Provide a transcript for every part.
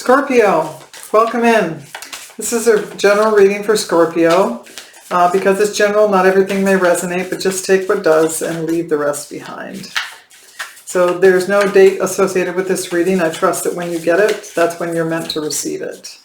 Scorpio, welcome in. This is a general reading for Scorpio. Because it's general, not everything may resonate, but just take what does and leave the rest behind. So there's no date associated with this reading. I trust that when you get it, that's when you're meant to receive it.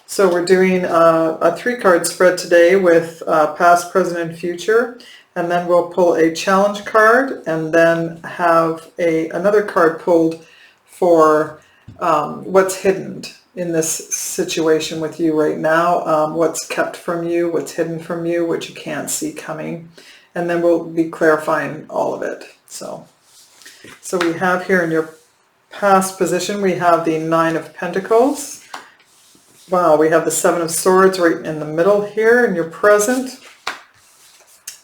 So we're doing a 3-card spread today with past, present, and future. And then we'll pull a challenge card and then have another card pulled for what's hidden in this situation with you right now, what's kept from you, what's hidden from you, what you can't see coming. And then we'll be clarifying all of it. So we have here in your past position, we have the 9 of Pentacles. Wow, we have the 7 of Swords right in the middle here in your present.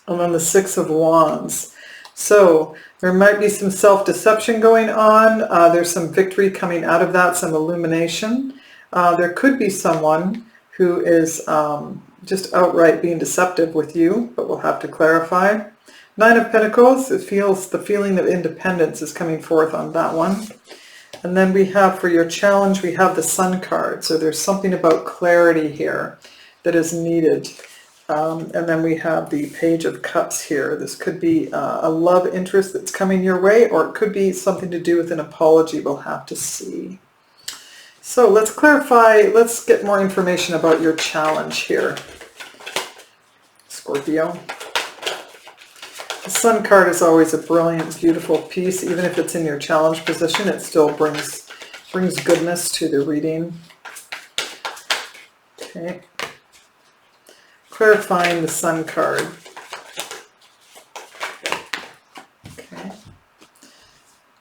And then the 6 of Wands. So there might be some self-deception going on. There's some victory coming out of that, some illumination. There could be someone who is just outright being deceptive with you, but we'll have to clarify. 9 of Pentacles, the feeling of independence is coming forth on that one. And then we have for your challenge, we have the Sun card. So there's something about clarity here that is needed. And then we have the Page of Cups here. This could be a love interest that's coming your way, or it could be something to do with an apology. We'll have to see. So let's clarify, let's get more information about your challenge here, Scorpio. The Sun card is always a brilliant, beautiful piece. Even if it's in your challenge position, it still brings goodness to the reading. Okay. Clarifying the Sun card. Okay.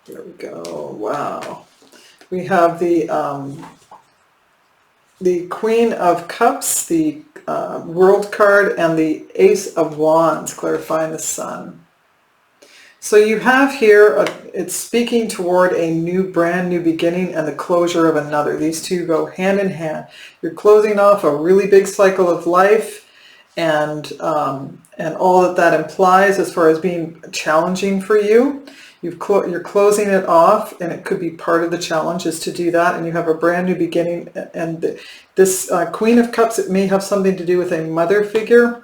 There we go. Wow. We have the Queen of Cups, the World card, and the Ace of Wands, clarifying the Sun. So you have here, it's speaking toward a brand new beginning and the closure of another. These two go hand in hand. You're closing off a really big cycle of life, and all that implies as far as being challenging for you. You're closing it off, and it could be part of the challenge is to do that, and you have a brand new beginning. And this Queen of Cups, it may have something to do with a mother figure.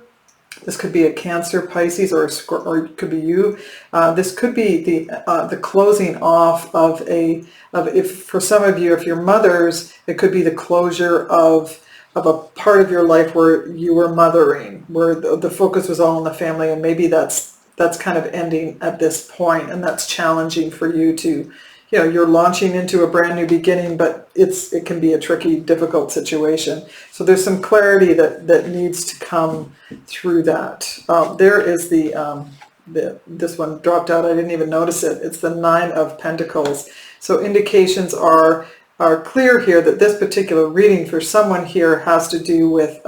This could be a Cancer, Pisces, or it could be you. This could be the closing off of if for some of you, if you're mothers, it could be the closure of a part of your life where you were mothering, where the focus was all on the family, and maybe that's kind of ending at this point, and that's challenging for you to, you're launching into a brand new beginning, but it can be a tricky, difficult situation. So there's some clarity that needs to come through that. There is this one dropped out. I didn't even notice it. It's the 9 of Pentacles. So indications are clear here that this particular reading for someone here has to do with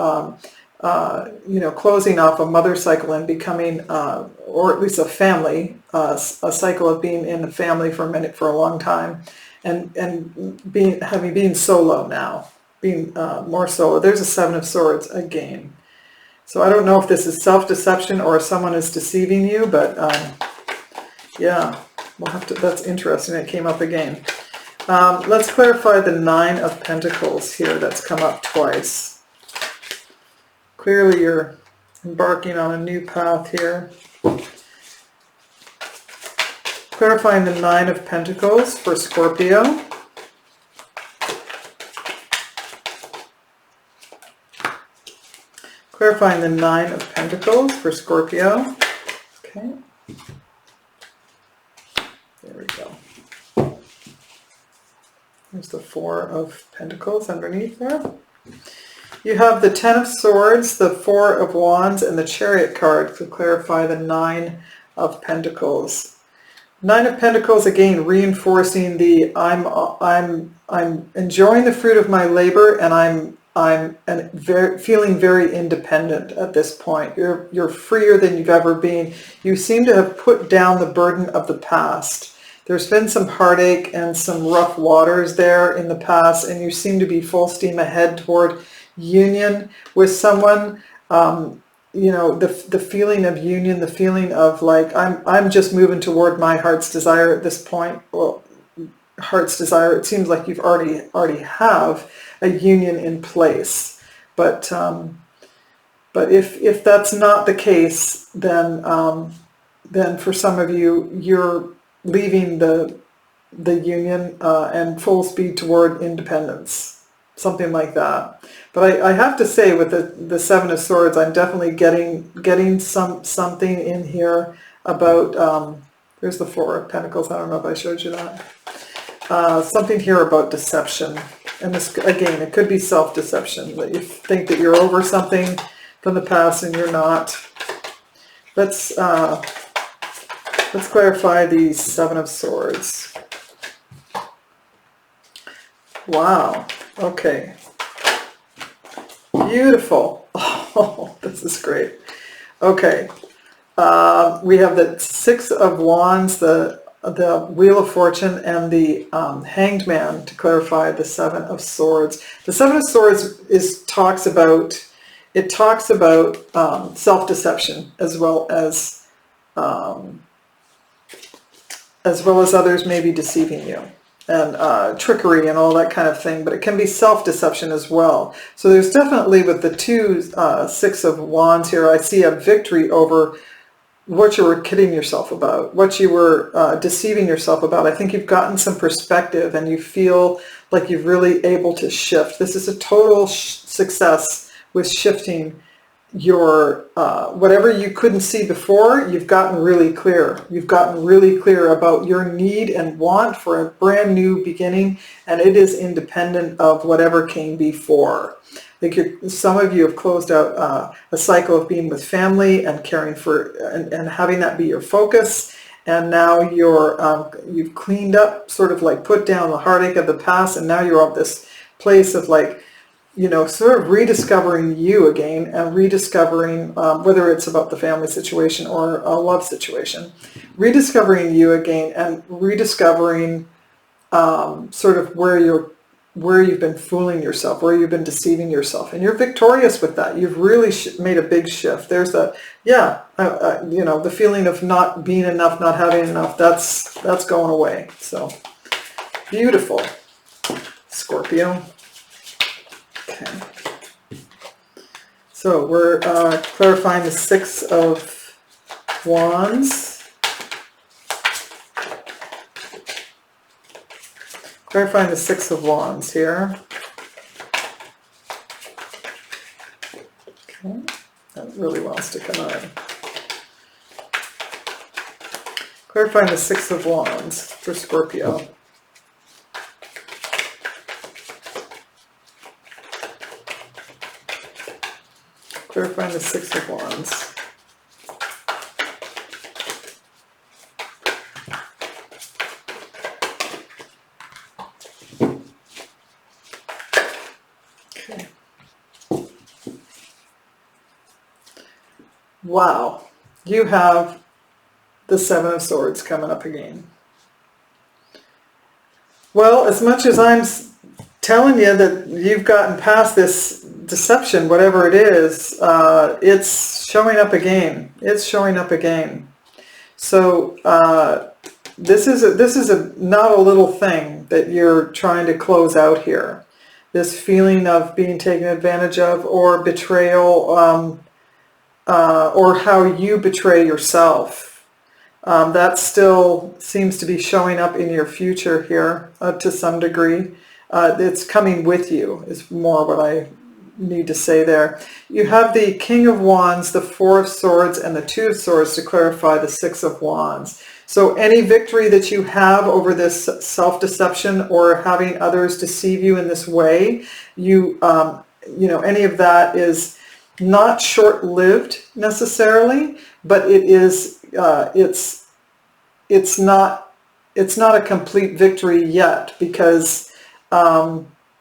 closing off a mother cycle and becoming, or at least a family, a cycle of being in a family for a long time, and being solo now, being more solo. There's a 7 of Swords again. So I don't know if this is self-deception or if someone is deceiving you, but yeah, we'll have to. That's interesting. It came up again. Let's clarify the 9 of Pentacles here. That's come up twice. Clearly you're embarking on a new path here. Clarifying the 9 of Pentacles for Scorpio. Clarifying the 9 of Pentacles for Scorpio. Okay. There we go. There's the 4 of Pentacles underneath there. You have the 10 of Swords, the 4 of Wands, and the Chariot card to clarify the 9 of Pentacles. 9 of Pentacles, again, reinforcing the I'm enjoying the fruit of my labor, and I'm feeling very independent at this point. You're freer than you've ever been. You seem to have put down the burden of the past. There's been some heartache and some rough waters there in the past, and you seem to be full steam ahead toward union with someone. The feeling of union, the feeling of like I'm just moving toward my heart's desire at this point. Well, heart's desire. It seems like you've already have a union in place. But if that's not the case, then for some of you, you're leaving the union and full speed toward independence, something like that. But I have to say, with the Seven of Swords, I'm definitely getting something in here about. There's the Four of Pentacles. I don't know if I showed you that. Something here about deception, and this again, it could be self-deception, that you think that you're over something from the past and you're not. Let's clarify the Seven of Swords. Wow. Okay. Beautiful. Oh, this is great. Okay. We have the Six of Wands, the Wheel of Fortune, and the Hanged Man to clarify the Seven of Swords. The Seven of Swords talks about self-deception, as well as others maybe deceiving you, and trickery and all that kind of thing. But it can be self-deception as well. So there's definitely, with the two Six of Wands here, I see a victory over what you were kidding yourself about, what you were deceiving yourself about. I think you've gotten some perspective and you feel like you're really able to shift. This is a total success with shifting your, whatever you couldn't see before, you've gotten really clear. You've gotten really clear about your need and want for a brand new beginning, and it is independent of whatever came before. I think some of you have closed out a cycle of being with family and caring for, and having that be your focus. And now you've cleaned up, sort of like put down the heartache of the past, and now you're at this place of, like, sort of rediscovering you again, and rediscovering, whether it's about the family situation or a love situation, rediscovering you again, and rediscovering sort of where you've been fooling yourself, where you've been deceiving yourself, and you're victorious with that. You've really made a big shift. There's the feeling of not being enough, not having enough. That's going away. So beautiful, Scorpio. Okay. So we're clarifying the Six of Wands. Clarifying the Six of Wands here. Okay, that really wants to come out. Clarifying the Six of Wands for Scorpio. Clarifying the Six of Wands. Wow, you have the Seven of Swords coming up again. Well, as much as I'm telling you that you've gotten past this deception, whatever it is, it's showing up again. It's showing up again. So this is not a little thing that you're trying to close out here. This feeling of being taken advantage of, or betrayal, or how you betray yourself. That still seems to be showing up in your future here to some degree. It's coming with you is more what I need to say there. You have the King of Wands, the Four of Swords, and the Two of Swords to clarify the Six of Wands. So any victory that you have over this self-deception, or having others deceive you in this way, any of that is not short-lived necessarily, but it is it's not a complete victory yet, because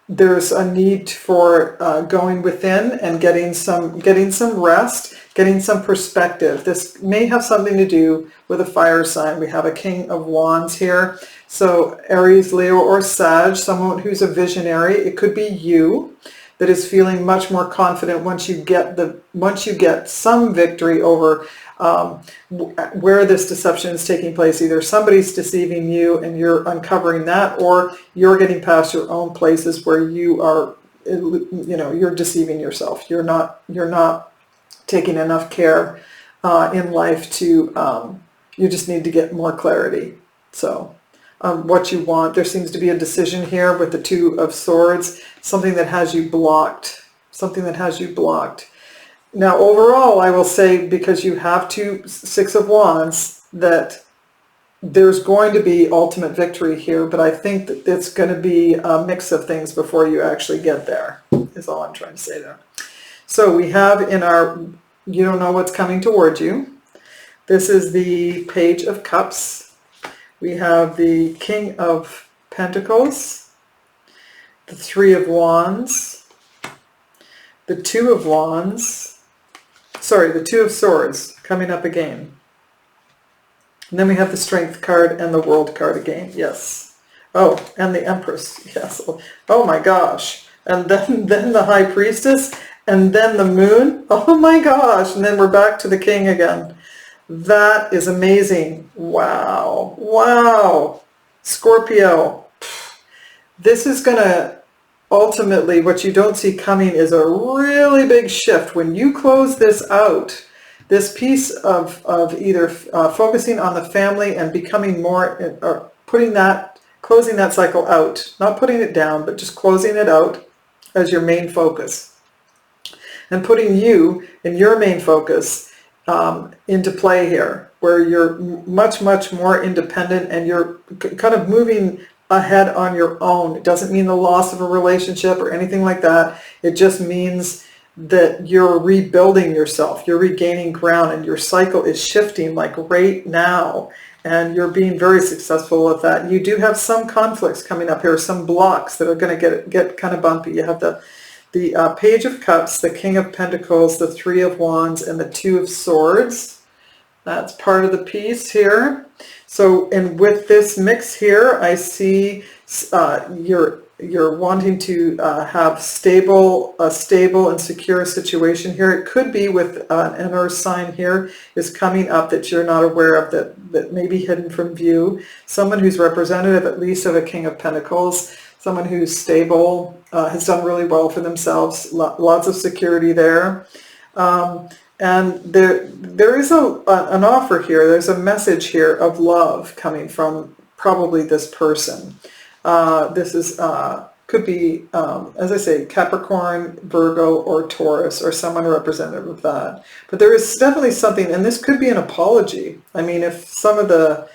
there's a need for going within and getting some rest, getting some perspective. This may have something to do with a fire sign. We have a King of Wands here, so Aries, Leo, or Sag, someone who's a visionary. It could be you that is feeling much more confident once you get some victory over where this deception is taking place. Either somebody's deceiving you and you're uncovering that, or you're getting past your own places where you are, you're deceiving yourself. You're not taking enough care in life to, you just need to get more clarity. So what you want, there seems to be a decision here with the Two of Swords, something that has you blocked, Now overall, I will say, because you have Six of Wands, that there's going to be ultimate victory here, but I think that it's going to be a mix of things before you actually get there, is all I'm trying to say there. So we have in our, you don't know what's coming toward you. This is the Page of Cups. We have the King of Pentacles, the Three of Wands, the Two of Wands, the Two of Swords coming up again. And then we have the Strength card and the World card again, yes. Oh, and the Empress, yes. Oh my gosh. And then the High Priestess, and then the Moon. Oh my gosh. And then we're back to the King again. That is amazing. Wow. Wow. Scorpio. This is going to ultimately, what you don't see coming is a really big shift. When you close this out, this piece of either focusing on the family and becoming more, or closing that cycle out, not putting it down, but just closing it out as your main focus. And putting you in your main focus into play here, where you're much, much more independent and you're kind of moving ahead on your own. It doesn't mean the loss of a relationship or anything like that. It just means that you're rebuilding yourself, you're regaining ground, and your cycle is shifting like right now, and you're being very successful at that. You do have some conflicts coming up here, some blocks that are going to get kind of bumpy. You have the Page of Cups, the King of Pentacles, the Three of Wands, and the Two of Swords. That's part of the piece here. So, and with this mix here, I see you're wanting to have a stable and secure situation here. It could be with an earth sign here is coming up that you're not aware of, that may be hidden from view. Someone who's representative at least of a King of Pentacles. Someone who's stable, has done really well for themselves, lots of security there. And there is an offer here, there's a message here of love coming from probably this person. This is could be, as I say, Capricorn, Virgo, or Taurus, or someone representative of that. But there is definitely something, and this could be an apology. I mean, if some of the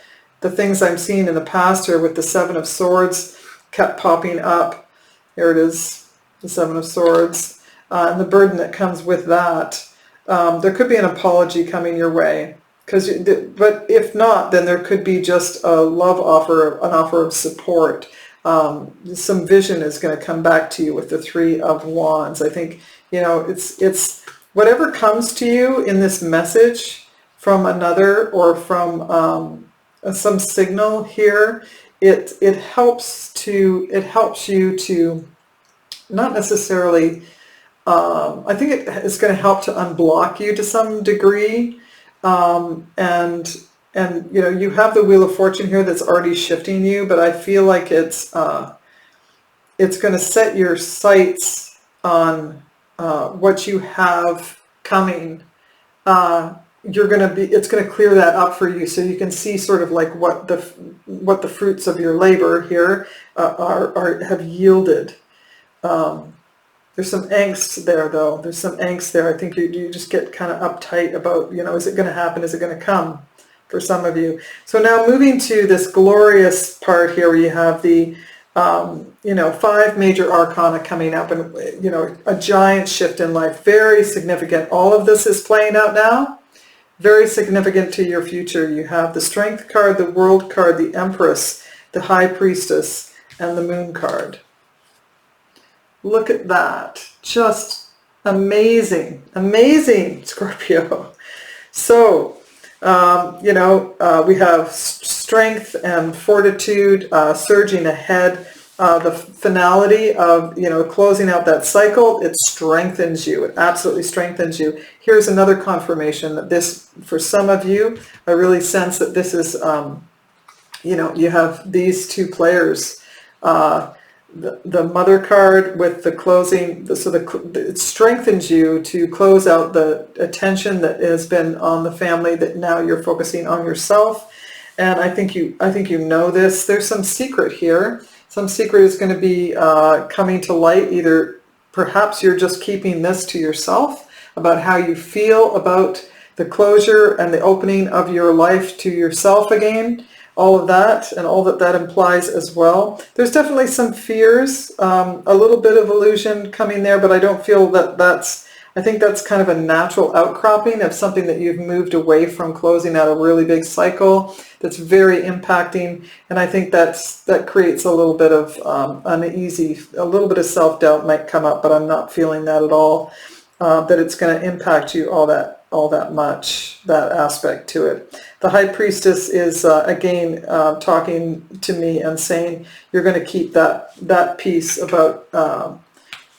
things I'm seeing in the past here with the Seven of Swords kept popping up. Here it is, the Seven of Swords, and the burden that comes with that. There could be an apology coming your way. But if not, then there could be just a love offer, an offer of support. Some vision is going to come back to you with the Three of Wands. I think, it's whatever comes to you in this message from another or from some signal here. It helps you to not necessarily, I think it's going to help to unblock you to some degree, and you have the Wheel of Fortune here that's already shifting you, but I feel like it's going to set your sights on what you have coming. It's going to clear that up for you, so you can see sort of like what the fruits of your labor here have yielded. There's some angst there, though. There's some angst there. I think you just get kind of uptight about, is it going to happen? Is it going to come for some of you? So now moving to this glorious part here where you have the 5 major arcana coming up, and a giant shift in life, very significant. All of this is playing out now. Very significant to your future. You have the Strength card, the World card, the Empress, the High Priestess, and the Moon card. Look at that. Just amazing. Amazing, Scorpio. So, we have strength and fortitude surging ahead. the finality of, closing out that cycle, it strengthens you. It absolutely strengthens you. Here's another confirmation that this, for some of you, I really sense that this is, you have these two players. The mother card with the closing, it strengthens you to close out the attention that has been on the family, that now you're focusing on yourself. And I think you know this. There's some secret here. Some secret is going to be coming to light. Either perhaps you're just keeping this to yourself about how you feel about the closure and the opening of your life to yourself again. All of that and all that implies as well. There's definitely some fears, a little bit of illusion coming there, but I don't feel I think that's kind of a natural outcropping of something that you've moved away from, closing out a really big cycle that's very impacting. And I think that creates a little bit of uneasy, a little bit of self-doubt might come up, but I'm not feeling that at all, that it's going to impact you all that much, that aspect to it. The High Priestess is, again, talking to me and saying, you're going to keep that piece about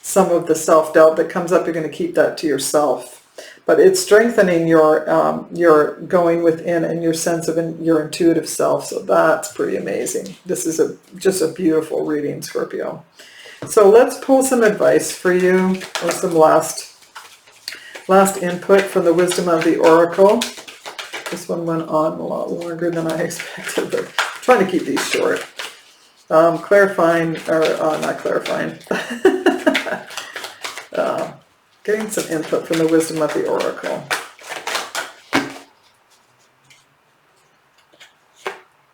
some of the self-doubt that comes up, you're going to keep that to yourself. But it's strengthening your going within and your sense of your intuitive self. So that's pretty amazing. This is just a beautiful reading, Scorpio. So let's pull some advice for you, or some last input from the wisdom of the Oracle. This one went on a lot longer than I expected, but I'm trying to keep these short. Clarifying, or not clarifying. Getting some input from the wisdom of the Oracle.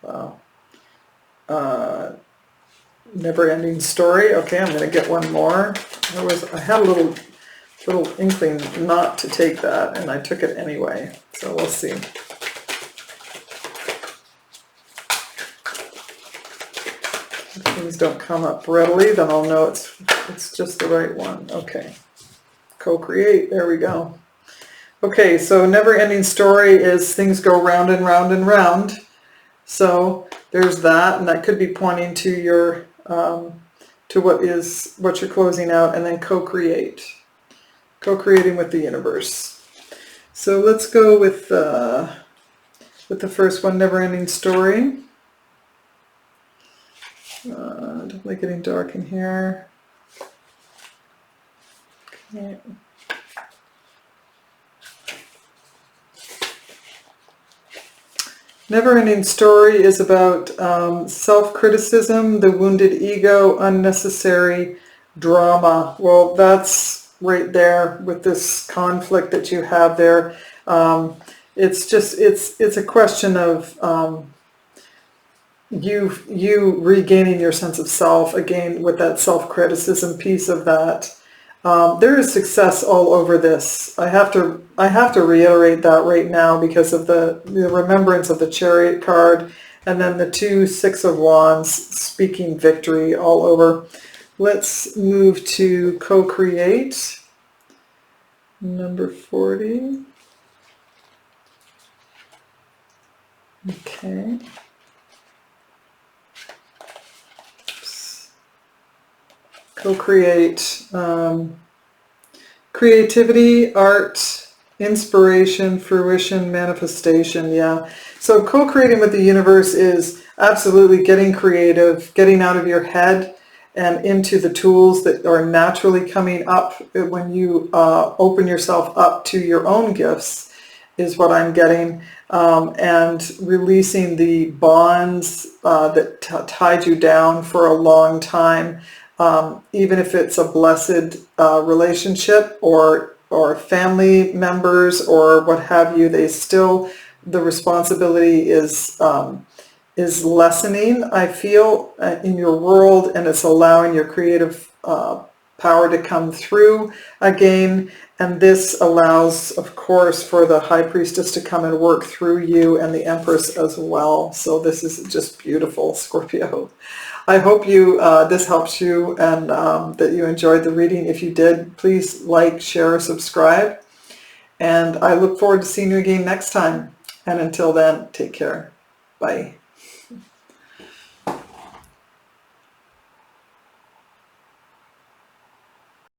Wow. Never-ending story. Okay, I'm going to get one more. I had a little inkling not to take that, and I took it anyway. So we'll see. If things don't come up readily, then I'll know it's just the right one. Okay. Co-create. There we go. Okay, so never-ending story is things go round and round and round. So there's that, and that could be pointing to your to what you're closing out, and then co-create. Co-creating with the universe. So let's go with the first one, never-ending story. Definitely getting dark in here. Okay. Never-ending story is about self-criticism, the wounded ego, unnecessary drama. Well, that's right there with this conflict that you have there. It's a question of you regaining your sense of self again with that self-criticism piece of that. There is success all over this. I have to reiterate that right now because of the remembrance of the Chariot card, and then the 2 6 of Wands speaking victory all over. Let's move to co-create. Number 40. Okay. Co-create, creativity, art, inspiration, fruition, manifestation. Yeah. So co-creating with the universe is absolutely getting creative, getting out of your head and into the tools that are naturally coming up when you open yourself up to your own gifts, is what I'm getting, and releasing the bonds that tied you down for a long time. Even if it's a blessed relationship or family members or what have you, the responsibility is lessening, I feel, in your world, and it's allowing your creative power to come through again. And this allows, of course, for the High Priestess to come and work through you, and the Empress as well. So this is just beautiful, Scorpio. I hope this helps you, and that you enjoyed the reading. If you did, please like, share, subscribe. And I look forward to seeing you again next time. And until then, take care. Bye.